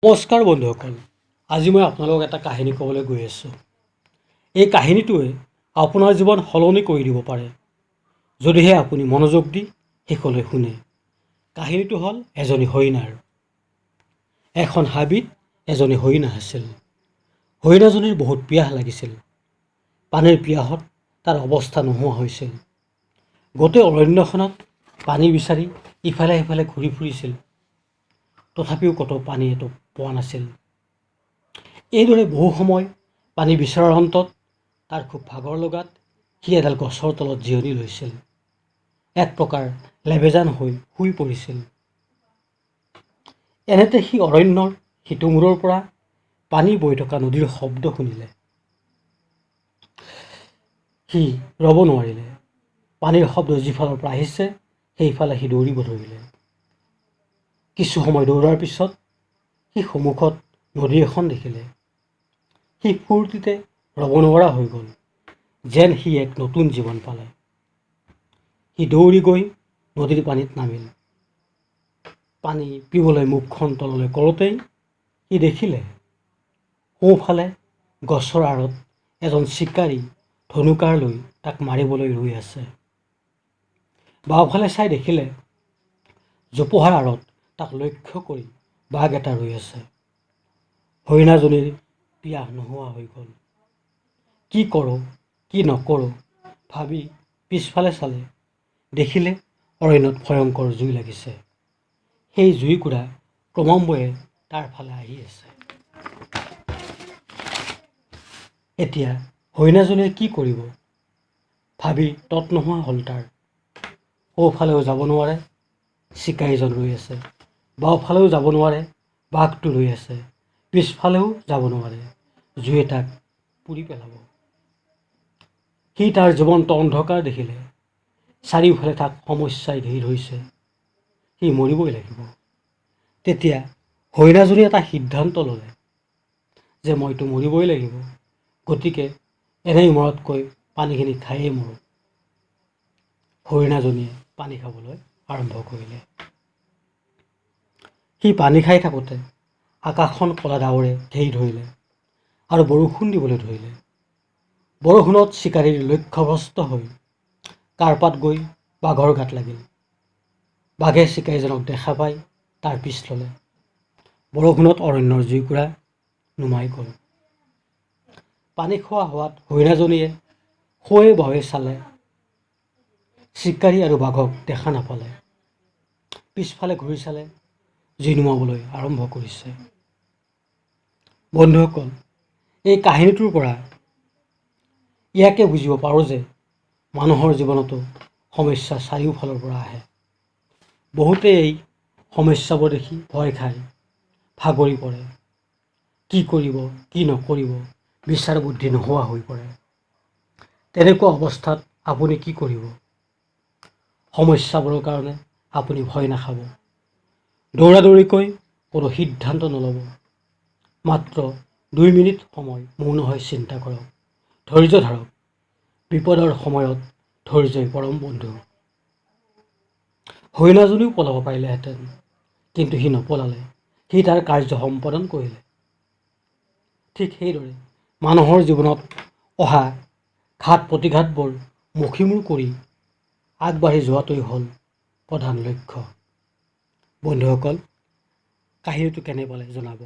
নমস্কাৰ বন্ধুসকল, আজি মই আপোনালোকক এটা কাহিনী ক'বলৈ গৈ আছোঁ। এই কাহিনীটোৱে আপোনাৰ জীৱন সলনি কৰি দিব পাৰে যদিহে আপুনি মনোযোগ দি শেষলৈ শুনে। কাহিনীটো হ'ল এজনী হৰিণাৰ। এখন হাবিত এজনী হৰিণা আছিল। হৰিণাজনীৰ বহুত পিয়াহ লাগিছিল। পানীৰ পিয়াহত তাৰ অৱস্থা নোহোৱা হৈছিল। গোটেই অৰণ্যখনত পানী বিচাৰি ইফালে সিফালে ঘূৰি ফুৰিছিল। তথাপিও ক'তো পানী এটোপ পোৱা নাছিল। এইদৰে বহু সময় পানী বিচৰাৰ অন্তত তাৰ খুব ভাগৰ লগাত সি এডাল গছৰ তলত জিৰণি লৈছিল। এক প্ৰকাৰ লেবেজান হৈ শুই পৰিছিল। এনেতে সি অৰণ্যৰ সিটো মূৰৰ পৰা পানী বৈ থকা নদীৰ শব্দ শুনিলে। সি ৰ'ব নোৱাৰিলে। পানীৰ শব্দ যিফালৰ পৰা আহিছে সেইফালে সি দৌৰিব ধৰিলে। কিছু সময় দৌৰাৰ পিছত সি সন্মুখত নদী এখন দেখিলে। সি ফূৰ্তিতে ৰ'ব নোৱাৰা হৈ গ'ল, যেন সি এক নতুন জীৱন পালে। সি দৌৰি গৈ নদীৰ পানীত নামিল। পানী পিবলৈ মুখখন তললৈ কৰোঁতেই সি দেখিলে সোঁফালে গছৰ আঁৰত এজন চিকাৰী ধনুকাৰ লৈ তাক মাৰিবলৈ ৰৈ আছে। বাওঁফালে চাই দেখিলে জোপোহাৰ আঁৰত তাক লক্ষ্য কৰি বাঘ এটা ৰৈ আছে। হৰিণাজনীৰ পিয়াহ নোহোৱা হৈ গ'ল। কি কৰোঁ কি নকৰোঁ ভাবি পিছফালে চালে, দেখিলে অৰণ্যত ভয়ংকৰ জুই লাগিছে। সেই জুইকুৰা ক্ৰমান্বয়ে তাৰ ফালে আহি আছে। এতিয়া হৰিণাজনীয়ে কি কৰিব ভাবি তত নোহোৱা হ'ল তাৰ। সোঁফালেও যাব নোৱাৰে, চিকাৰীজন ৰৈ আছে। বাওঁফালেও যাব নোৱাৰে, বাঘটো ৰৈ আছে। পিছফালেও যাব নোৱাৰে, জুয়ে তাক পুৰি পেলাব। সি তাৰ জীৱন্ত অন্ধকাৰ দেখিলে। চাৰিওফালে তাক সমস্যাই ঘেৰি ধৰিছে। সি মৰিবই লাগিব। তেতিয়া হৰিণাজনীয়ে এটা সিদ্ধান্ত ল'লে যে মইতো মৰিবই লাগিব, গতিকে এনেই মৰাতকৈ পানীখিনি খায়েই মৰোঁ। হৰিণাজনীয়ে পানী খাবলৈ আৰম্ভ কৰিলে। সি পানী খাই থাকোঁতে আকাশখন ক'লা ডাৱৰে ঘেৰি ধৰিলে আৰু বৰষুণ দিবলৈ ধৰিলে। বৰষুণত চিকাৰীৰ লক্ষ্যভ্ৰষ্ট হৈ কাৰ্পাত গৈ বাঘৰ গাত লাগিল। বাঘে চিকাৰীজনক দেখা পাই তাৰ পিছ ল'লে। বৰষুণত অৰণ্যৰ জুইকুৰা নুমাই গ'ল। পানী খোৱা হোৱাত হৰিণাজনীয়ে সোঁৱে বাৱে চালে, চিকাৰী আৰু বাঘক দেখা নাপালে। পিছফালে ঘূৰি চালে, জুই নুমাবলৈ আৰম্ভ কৰিছে। বন্ধুসকল, এই কাহিনীটোৰ পৰা ইয়াকে বুজিব পাৰোঁ যে মানুহৰ জীৱনতো সমস্যা চাৰিওফালৰ পৰা আহে। বহুতেই এই সমস্যাবোৰ দেখি ভয় খায়, ভাগৰি পৰে। কি কৰিব কি নকৰিব বিচাৰ বুদ্ধি নোহোৱা হৈ পৰে। তেনেকুৱা অৱস্থাত আপুনি কি কৰিব? সমস্যাবোৰৰ কাৰণে আপুনি ভয় নাখাব। দৌৰাদৌৰিকৈ কোনো সিদ্ধান্ত নল'ব। মাত্ৰ 2 মিনিট সময় মৌন হৈ চিন্তা কৰক, ধৈৰ্য ধৰক। বিপদৰ সময়ত ধৈৰ্যই পৰম বন্ধু। হৰিণাজনীও পলাব পাৰিলেহেঁতেন, কিন্তু সি নপলালে। সি তাৰ কাৰ্য সম্পাদন কৰিলে। ঠিক সেইদৰে মানুহৰ জীৱনত অহা ঘাত প্ৰতিঘাতবোৰ মষিমূৰ কৰি আগবাঢ়ি যোৱাটোৱেই হ'ল প্ৰধান লক্ষ্য। বন্ধুসকল, কাহিনীটো কেনে পালে জনাব।